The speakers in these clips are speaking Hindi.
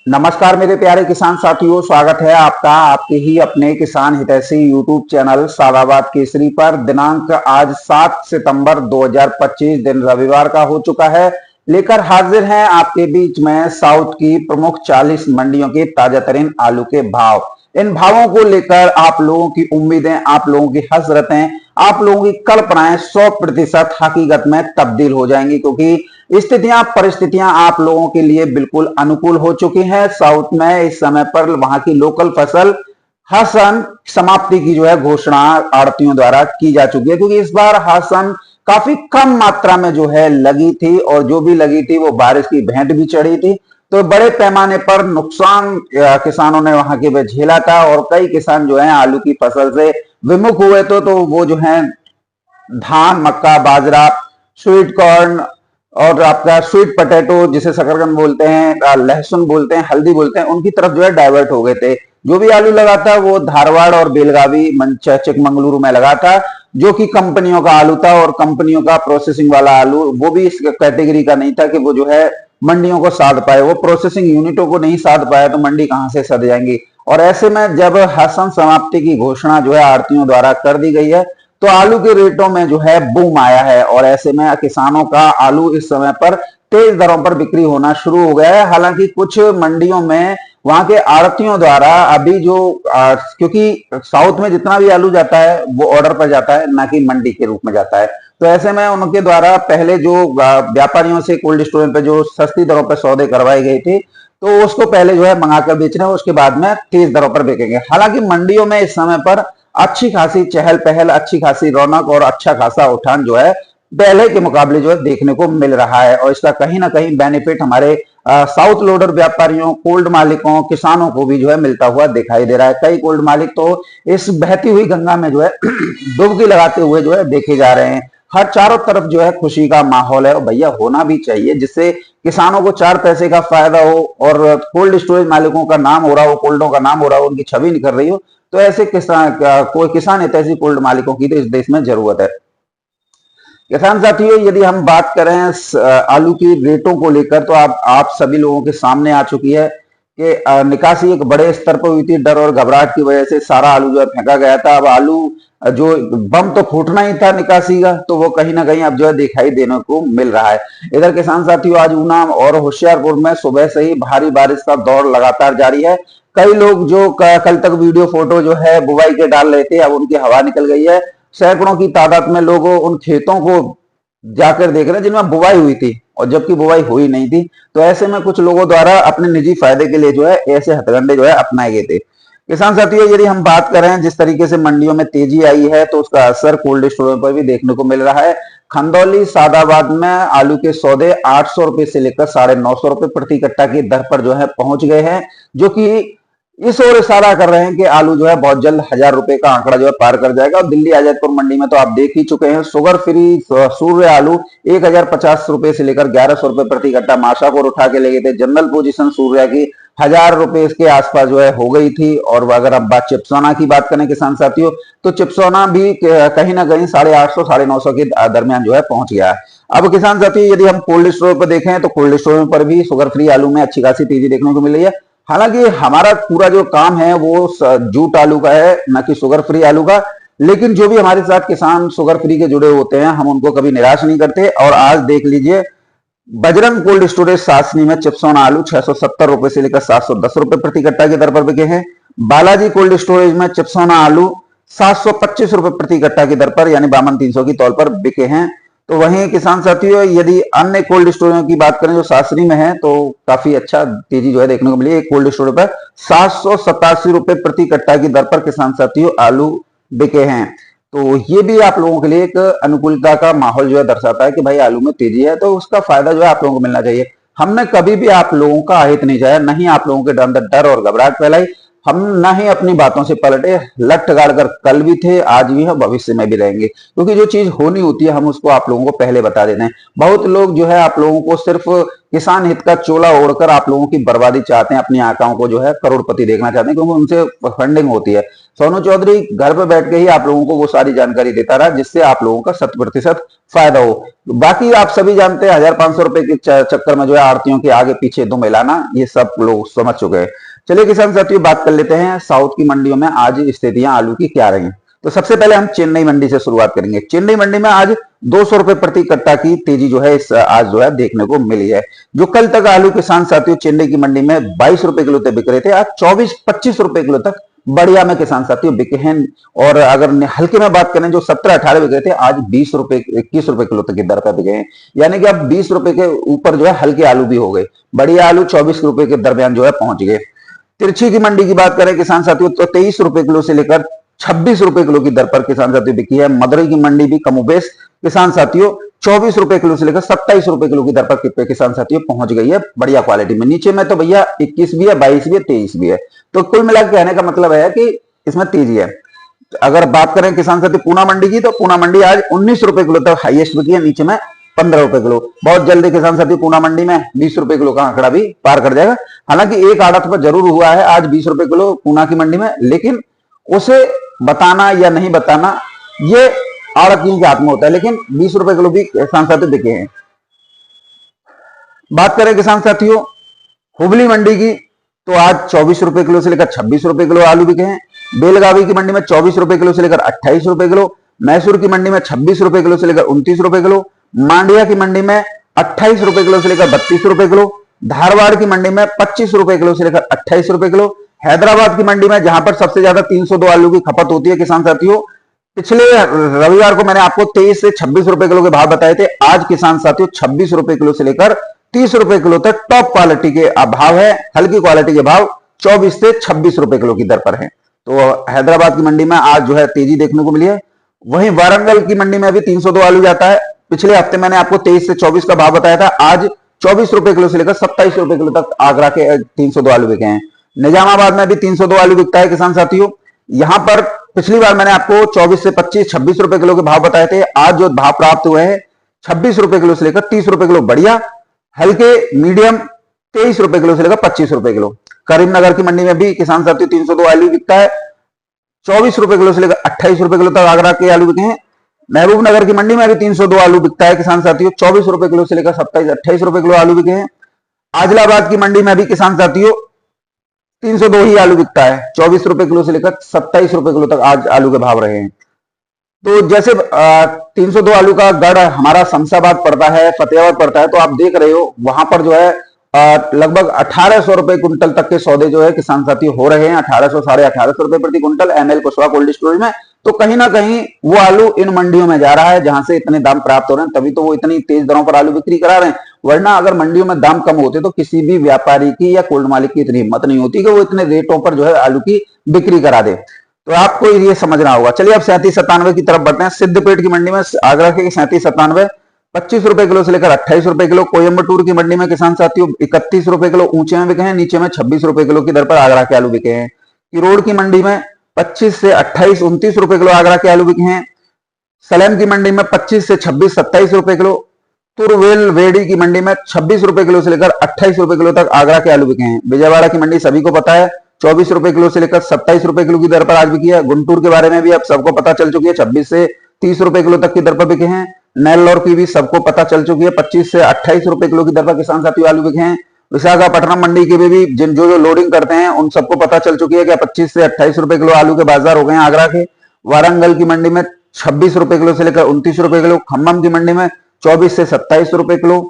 नमस्कार मेरे प्यारे किसान साथियों, स्वागत है आपका आपके ही अपने किसान हितैषी यूट्यूब चैनल सादाबाद केसरी पर। दिनांक आज 7 सितंबर 2025 दिन रविवार का हो चुका है। लेकर हाजिर हैं आपके बीच में साउथ की प्रमुख 40 मंडियों के ताजा तरीन आलू के भाव। इन भावों को लेकर आप लोगों की उम्मीदें, आप लोगों की हसरतें, आप लोगों की कल्पनाएं 100% हकीकत में तब्दील हो जाएंगी, क्योंकि स्थितियां परिस्थितियां आप लोगों के लिए बिल्कुल अनुकूल हो चुकी हैं। साउथ में इस समय पर वहां की लोकल फसल हसन समाप्ति की जो है घोषणा आड़तियों द्वारा की जा चुकी है, क्योंकि इस बार हसन काफी कम मात्रा में जो है लगी थी, और जो भी लगी थी वो बारिश की भेंट भी चढ़ी थी। तो बड़े पैमाने पर नुकसान किसानों ने वहां के झेला था, और कई किसान जो है आलू की फसल से विमुख हुए। तो वो जो है धान, मक्का, बाजरा, स्वीट कॉर्न और आपका स्वीट पोटैटो जिसे शकरकंद बोलते हैं, लहसुन बोलते हैं, हल्दी बोलते हैं, उनकी तरफ जो है डाइवर्ट हो गए थे। जो भी आलू लगा था वो धारवाड़ और बेलगावी चिकमंगलुरु में लगा था, जो कि कंपनियों का आलू था, और कंपनियों का प्रोसेसिंग वाला आलू वो भी इस कैटेगरी का नहीं था कि वो जो है मंडियों को साध पाए। वो प्रोसेसिंग यूनिटों को नहीं साध पाया तो मंडी कहां से सध जाएंगी। और ऐसे में जब हसन समाप्ति की घोषणा जो है आड़तियों द्वारा कर दी गई है, तो आलू के रेटों में जो है बूम आया है, और ऐसे में किसानों का आलू इस समय पर तेज दरों पर बिक्री होना शुरू हो गया है। हालांकि कुछ मंडियों में वहां के आड़तियों द्वारा अभी जो क्योंकि साउथ में जितना भी आलू जाता है वो ऑर्डर पर जाता है, ना कि मंडी के रूप में जाता है। तो ऐसे में उनके द्वारा पहले जो व्यापारियों से कोल्ड स्टोरेज पे जो सस्ती दरों पर सौदे करवाए गए थे, तो उसको पहले जो है मंगाकर बेच रहे हैं, उसके बाद में तेज दरों पर बेचेंगे। हालांकि मंडियों में इस समय पर अच्छी खासी चहल पहल, अच्छी खासी रौनक और अच्छा खासा उठान जो है पहले के मुकाबले जो है देखने को मिल रहा है, और इसका कहीं ना कहीं बेनिफिट हमारे साउथ लोडर व्यापारियों, कोल्ड मालिकों, किसानों को भी जो है मिलता हुआ दिखाई दे रहा है। कई कोल्ड मालिक तो इस बहती हुई गंगा में जो है डुबकी लगाते हुए जो है देखे जा रहे हैं। हर चारों तरफ जो है खुशी का माहौल है, और भैया होना भी चाहिए, जिससे किसानों को 4 पैसे का फायदा हो, और कोल्ड स्टोरेज मालिकों का नाम हो रहा हो, कोल्डों का नाम हो रहा हो, उनकी छवि निखर रही हो। तो ऐसे किसान कोई किसान हितैषी कोल्ड मालिकों की तो इस देश में जरूरत है। किसान साथियों, यदि हम बात करें आलू की रेटों को लेकर, तो आप सभी लोगों के सामने आ चुकी है कि निकासी एक बड़े स्तर पर हुई थी। डर और घबराहट की वजह से सारा आलू जो है फेंका गया था। अब आलू जो बम तो फूटना ही था निकासी का, तो वो कहीं ना कहीं अब जो है दिखाई देने को मिल रहा है। इधर किसान साथियों, आज ऊना और होशियारपुर में सुबह से ही भारी बारिश का दौर लगातार जारी है। कई लोग जो कल तक वीडियो फोटो जो है बुवाई के डाल रहे थे, अब उनकी हवा निकल गई है। सैकड़ों की तादाद में लोग उन खेतों को जाकर देख रहे हैं जिनमें बुवाई हुई थी, और जबकि बुवाई हुई नहीं थी। तो ऐसे में कुछ लोगों द्वारा अपने निजी फायदे के लिए जो है ऐसे हथकंडे जो है अपनाए गए थे। किसान साथियों, यदि हम बात करें जिस तरीके से मंडियों में तेजी आई है, तो उसका असर कोल्ड स्टोरों पर भी देखने को मिल रहा है। खंदौली सादाबाद में आलू के सौदे 800 रुपए से लेकर 950 रुपए प्रति कट्टा की दर पर जो है पहुंच गए हैं, जो कि इस ओर इशारा कर रहे हैं कि आलू जो है बहुत जल्द 1000 रुपए का आंकड़ा जो है पार कर जाएगा। और दिल्ली आजादपुर मंडी में तो आप देख ही चुके हैं, शुगर फ्री सूर्य आलू 1050 रुपए से लेकर 1100 रुपए प्रति कट्टा माशापुर उठा के ले गए थे। जनरल पोजीशन सूर्य की 1000 रुपए इसके आसपास जो है हो गई थी। और अगर अब बात चिप्सोना की बात करें किसान साथियों, तो चिप्सोना भी कहीं ना कहीं 850 950 के दरमियान जो है पहुंच गया है। अब किसान साथियों, यदि हम कोल्ड स्टोर पर देखें, तो कोल्ड स्टोर पर भी शुगर फ्री आलू में अच्छी खासी तेजी देखने को मिल रही है। हालांकि हमारा पूरा जो काम है वो जूट आलू का है, न कि शुगर फ्री आलू का। लेकिन जो भी हमारे साथ किसान शुगर फ्री के जुड़े होते हैं, हम उनको कभी निराश नहीं करते। और आज देख लीजिए, बजरंग कोल्ड स्टोरेज सासनी में चिप्सोना आलू 670 रुपए से लेकर 710 रुपए प्रति कट्टा की दर पर बिके हैं। बालाजी कोल्ड स्टोरेज में चिप्सोना आलू 725 रुपए प्रति कट्टा की दर पर, यानी 52-300 की तौल पर बिके हैं। तो वहीं किसान साथियों, यदि अन्य कोल्ड स्टोरों की बात करें जो सासरी में है, तो काफी अच्छा तेजी जो है देखने को मिली। एक कोल्ड स्टोर पर 787 रुपए प्रति कट्टा की दर पर किसान साथियों आलू बिके हैं। तो ये भी आप लोगों के लिए एक अनुकूलता का माहौल जो है दर्शाता है कि भाई आलू में तेजी है, तो उसका फायदा जो है आप लोगों को मिलना चाहिए। हमने कभी भी आप लोगों का अहित नहीं चाहा, नहीं आप लोगों के अंदर डर और घबराहट फैलाई। हम ना ही अपनी बातों से पलटे, लट गाड़ कर कल भी थे, आज भी है, भविष्य में भी रहेंगे, क्योंकि जो चीज होनी होती है हम उसको आप लोगों को पहले बता देते हैं। बहुत लोग जो है आप लोगों को सिर्फ किसान हित का चोला ओढ़कर आप लोगों की बर्बादी चाहते हैं, अपनी आकाओं को जो है करोड़पति देखना चाहते हैं, क्योंकि उनसे फंडिंग होती है। सोनू चौधरी घर पर बैठ के ही आप लोगों को वो सारी जानकारी देता रहा जिससे आप लोगों का 100% फायदा हो। बाकी आप सभी जानते हैं 1500 रुपए के चक्कर में जो है आड़तियों के आगे पीछे दो मिलाना, ये सब लोग समझ चुके हैं। चलिए किसान साथियों, बात कर लेते हैं साउथ की मंडियों में आज स्थितियां आलू की क्या रही। तो सबसे पहले हम चेन्नई मंडी से शुरुआत करेंगे। चेन्नई मंडी में आज 200 रुपए प्रति कट्टा की तेजी जो है इस आज जो है देखने को मिली है। जो कल तक आलू किसान साथियों चेन्नई की मंडी में 22 रुपए किलो तक बिक रहे थे, आज 24-25 रुपए किलो तक बढ़िया में किसान साथियों बिके हैं। और अगर हल्के में बात करें जो 17-18 बिक रहे थे, आज 20 रुपए 21 रुपए किलो तक की दर पर बिके हैं। यानी कि अब 20 रुपए के ऊपर जो है हल्के आलू भी हो गए, बढ़िया आलू 24 रुपए के दरमियान जो है पहुंच गए। तिरछी की मंडी की बात करें किसान साथियों तो 23 रुपए किलो से लेकर 26 रुपए किलो की दर पर किसान साथियों बिकी है। मदुरई की मंडी भी कमोबेश किसान साथियों 24 रुपए किलो से लेकर 27 रुपए किलो की दर पर किसान साथियों पहुंच गई है बढ़िया क्वालिटी में। नीचे में तो भैया 21 भी है, 22 भी है, 23 भी है। तो कुल मिलाकर कहने का मतलब है कि इसमें तेजी है। अगर बात करें किसान साथी पूना मंडी की, तो पूना मंडी आज 19 रुपए किलो तक हाईएस्ट बिकी है, नीचे में 15 रुपए किलो। बहुत जल्दी किसान साथी पूना मंडी में 20 रुपए किलो का आंकड़ा भी पार कर जाएगा। हालांकि एक आड़त पर जरूर हुआ है आज 20 रुपए किलो पूना की मंडी में, लेकिन उसे बताना या नहीं बताना ये आड़तियों के हाथ में होता है। लेकिन 20 रुपए किलो भी किसान साथी बिके हैं। बात करें किसान साथियों हुबली मंडी की, तो आज 24 रुपए किलो से लेकर 26 रुपए किलो आलू बिके हैं। बेलगावी की मंडी में 24 रुपए किलो से लेकर 28 रुपए किलो। मैसूर की मंडी में 26 रुपए किलो से लेकर 29 रुपए किलो। मांडिया की मंडी में 28 रुपए किलो से लेकर 32 रुपए किलो। धारवाड़ की मंडी में 25 रुपए किलो से लेकर 28 रुपए किलो। हैदराबाद की मंडी में जहां पर सबसे ज्यादा 302 आलू की खपत होती है किसान साथियों, पिछले रविवार को मैंने आपको 23 से 26 रुपए किलो के भाव बताए थे। आज किसान साथियों 26 रुपए किलो से लेकर 30 रुपए किलो तक टॉप क्वालिटी के भाव है। हल्की क्वालिटी के भाव 24 से 26 रुपए किलो की दर पर है। तो हैदराबाद की मंडी में आज जो है तेजी देखने को मिली है। वहीं वारंगल की मंडी में भी 302 आलू जाता है। पिछले हफ्ते मैंने आपको 23 से 24 का भाव बताया था। आज 24 रुपए किलो से लेकर 27 रुपए किलो तक आगरा के 302 आलू बिके हैं। निजामाबाद में भी 302 आलू बिकता है किसान साथियों। यहां पर पिछली बार मैंने आपको 24 से 25-26 रुपए किलो के भाव बताए थे। आज जो भाव प्राप्त हुए हैं 26 रुपए किलो से लेकर 30 रुपए किलो बढ़िया, हल्के मीडियम 23 रुपए किलो से लेकर 25 रुपए किलो। करीमनगर की मंडी में भी किसान साथियों 302 आलू बिकता है। 24 रुपए किलो से लेकर 28 रुपए किलो तक आगरा के आलू बिके हैं। महबूब नगर की मंडी में भी 302 आलू बिकता है किसान साथियों। 24 रुपए किलो से लेकर 27-28 रुपए किलो आलू बिके हैं। आदिलाबाद की मंडी में भी किसान साथियों 302 ही आलू बिकता है। 24 रुपए किलो से लेकर 27 रुपए किलो तक आज आलू के भाव रहे हैं। तो जैसे 302 आलू का गढ़ हमारा शमशाबाद पड़ता है, फतेहाबाद पड़ता है, तो आप देख रहे हो वहां पर जो है लगभग 1800 रुपए कुंटल तक के सौदे जो है किसान साथी हो रहे हैं। 1800 साढ़े 1800 रुपए प्रति quintal ML Kushwaha cold storage में। तो कहीं ना कहीं वो आलू इन मंडियों में जा रहा है जहां से इतने दाम प्राप्त हो रहे हैं, तभी तो वो इतनी तेज दरों पर आलू बिक्री करा रहे हैं। वरना अगर मंडियों में दाम कम होते तो किसी भी व्यापारी की या कोल्ड मालिक की इतनी हिम्मत नहीं होती कि वो इतने रेटों पर जो है आलू की बिक्री करा दे। तो आपको ये समझना होगा। चलिए अब 37-97 की तरफ बढ़ते हैं। सिद्धपेट की मंडी में आगरा के 37-97 25 रुपए किलो से लेकर 28 रुपए किलो। कोयम्बटूर की मंडी में किसान साथियों 31 रुपए किलो ऊंचे में बिके हैं, नीचे में 26 रुपए किलो की दर पर आगरा के आलू बिके हैं। किरोड़ की मंडी में 25 से 28-29 रुपए किलो आगरा के आलू बिके हैं। सलेम की मंडी में 25 से 26-27 रुपए किलो। तुरवेल वेड़ी की मंडी में 26 रुपए किलो से लेकर 28 रुपए किलो तक आगरा के आलू बिके हैं। विजयवाड़ा की मंडी सभी को पता है 24 रुपए किलो से लेकर 27 रुपए किलो की दर पर आज बिकी है। गुंटूर के बारे में भी अब सबको पता चल चुकी है, 26 से 30 रुपए किलो तक की दर पर बिके हैं। नेल्लोर की भी सबको पता चल चुकी है, 25 से 28 रुपए किलो की दर पर किसान साथियों आलू बिके हैं। विशाखापट्टनम मंडी के भी जिन जो लोडिंग करते हैं उन सबको पता चल चुकी है कि 25 से 28 रुपए किलो आलू के बाजार हो गए हैं आगरा के। वारंगल की मंडी में 26 रुपए किलो से लेकर 29 रुपए किलो। खम्मम की मंडी में 24 से 27 रुपए किलो।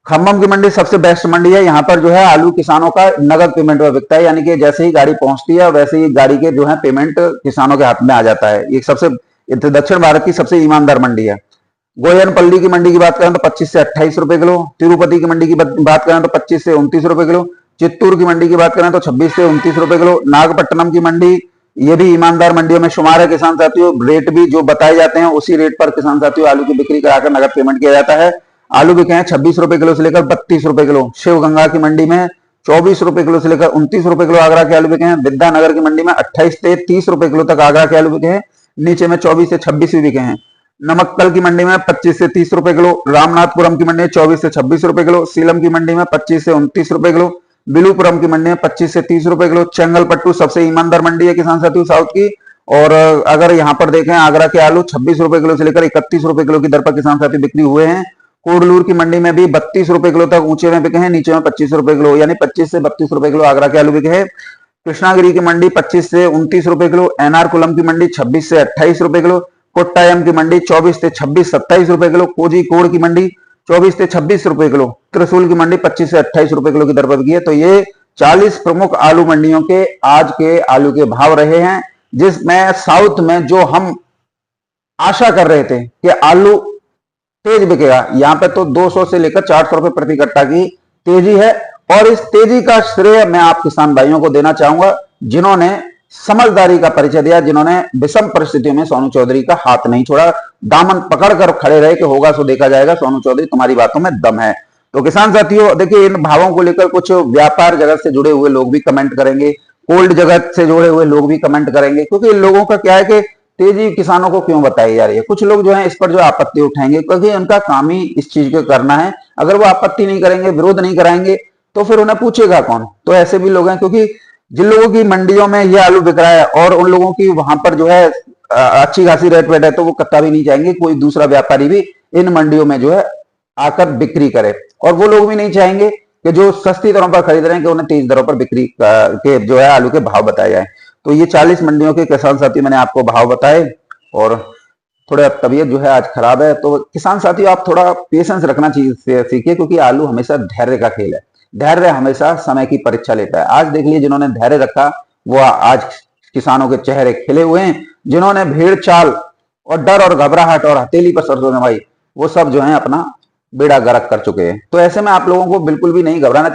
खम्मम की मंडी सबसे बेस्ट मंडी है। यहाँ पर जो है आलू किसानों का नगद पेमेंट में बिकता है, यानी कि जैसे ही गाड़ी पहुंचती है वैसे ही गाड़ी के जो है पेमेंट किसानों के हाथ में आ जाता है। ये सबसे दक्षिण भारत की सबसे ईमानदार मंडी है। गोयनपल्ली की मंडी की बात करें तो 25 से 28 रुपए किलो। तिरुपति की मंडी की बात करें तो 25 से 29 रुपए किलो। चित्तूर की मंडी की बात करें तो 26 से 29 रुपए किलो। नागपट्टनम की मंडी ये भी ईमानदार मंडियों में शुमार है किसान साथियों। रेट भी जो बताए जाते हैं उसी रेट पर किसान साथियों आलू की बिक्री कराकर नगद पेमेंट किया जाता है। आलू बिके हैं 26 रुपए किलो से लेकर 32 रुपए किलो। शिवगंगा की मंडी में ₹24 किलो से लेकर ₹29 किलो आगरा के आलू बिके हैं। विद्यानगर की मंडी में 28 से 30 रुपए किलो तक आगरा के आलू बिके हैं। नीचे में 24 से 26 भी बिके हैं। नमक्कल की मंडी में 25 से 30 रुपए किलो। रामनाथपुरम की मंडी में 24 से 26 रुपए किलो। सीलम की मंडी में 25 से 29 रुपए किलो। बिलुपुरम की मंडी में 25 से 30 रुपए किलो। चेंगलपट्टू सबसे ईमानदार मंडी है किसान साथियों साउथ की। और अगर यहाँ पर देखें आगरा के आलू 26 रुपए किलो से लेकर 31 रुपए किलो की दर पर किसान साथी बिक्री हुए हैं। कोडलूर की मंडी में भी 32 रुपए किलो तक ऊंचे में बिके हैं, नीचे में 25 रुपए किलो, यानी 25 से 32 रुपए किलो आगरा के आलू बिके हैं। कृष्णागिरी की मंडी 25 से 29 रुपए किलो। एनआर कुलम की मंडी 26 से 28 रुपए किलो। कोट्टायम की मंडी 24 से 26 27 रुपए किलो। कोझिकोड की मंडी 24 से 26 रुपए किलो। त्रिशूल की मंडी 25 से 28 रुपए किलो की दर पर बिकी है। तो ये 40 प्रमुख आलू मंडियों के आज के आलू के भाव रहे हैं, जिसमें साउथ में जो हम आशा कर रहे थे कि आलू तेज बिकेगा, यहां पे तो 200 से लेकर 400 रुपए प्रति कट्टा की तेजी है। और इस तेजी का श्रेय मैं आप किसान भाइयों को देना चाहूंगा जिन्होंने समझदारी का परिचय दिया, जिन्होंने विषम परिस्थितियों में सोनू चौधरी का हाथ नहीं छोड़ा, दामन पकड़कर खड़े रहे कि होगा सो देखा जाएगा, सोनू चौधरी तुम्हारी बातों में दम है। तो किसान साथियों देखिए, इन भावों को लेकर कुछ व्यापार जगत से जुड़े हुए लोग भी कमेंट करेंगे, कोल्ड जगत से जुड़े हुए लोग भी कमेंट करेंगे, क्योंकि इन लोगों का क्या है कि तेजी किसानों को क्यों बताई जा रही है। कुछ लोग जो है इस पर जो आपत्ति उठाएंगे, क्योंकि उनका काम ही इस चीज को करना है। अगर वो आपत्ति नहीं करेंगे, विरोध नहीं कराएंगे, तो फिर उन्हें पूछेगा कौन। तो ऐसे भी लोग हैं, क्योंकि जिन लोगों की मंडियों में ये आलू बिक रहा है और उन लोगों की वहां पर जो है अच्छी खासी रेट वेट है, तो वो कत्ता भी नहीं चाहेंगे कोई दूसरा व्यापारी भी इन मंडियों में जो है आकर बिक्री करे। और वो लोग भी नहीं चाहेंगे कि जो सस्ती दरों पर खरीद रहे हैं कि उन्हें तेज दरों पर बिक्री के जो है आलू के भाव बताए जाए। तो ये 40 मंडियों के किसान साथी मैंने आपको भाव बताए। और थोड़ा तबीयत जो है आज खराब है, तो किसान साथियों आप थोड़ा पेशेंस रखना सीखिए, क्योंकि आलू हमेशा धैर्य का खेल है। धैर्य हमेशा समय की परीक्षा लेता है। आज देख लीजिए, जिन्होंने धैर्य रखा वो आज किसानों के चेहरे खिले हुए हैं। जिन्होंने भीड़ चाल और डर और घबराहट और हथेली पर सरसों जमाई, वो सब जो है अपना बेड़ा गर्क कर चुके हैं। तो ऐसे में आप लोगों को बिल्कुल भी नहीं घबराना चाहिए।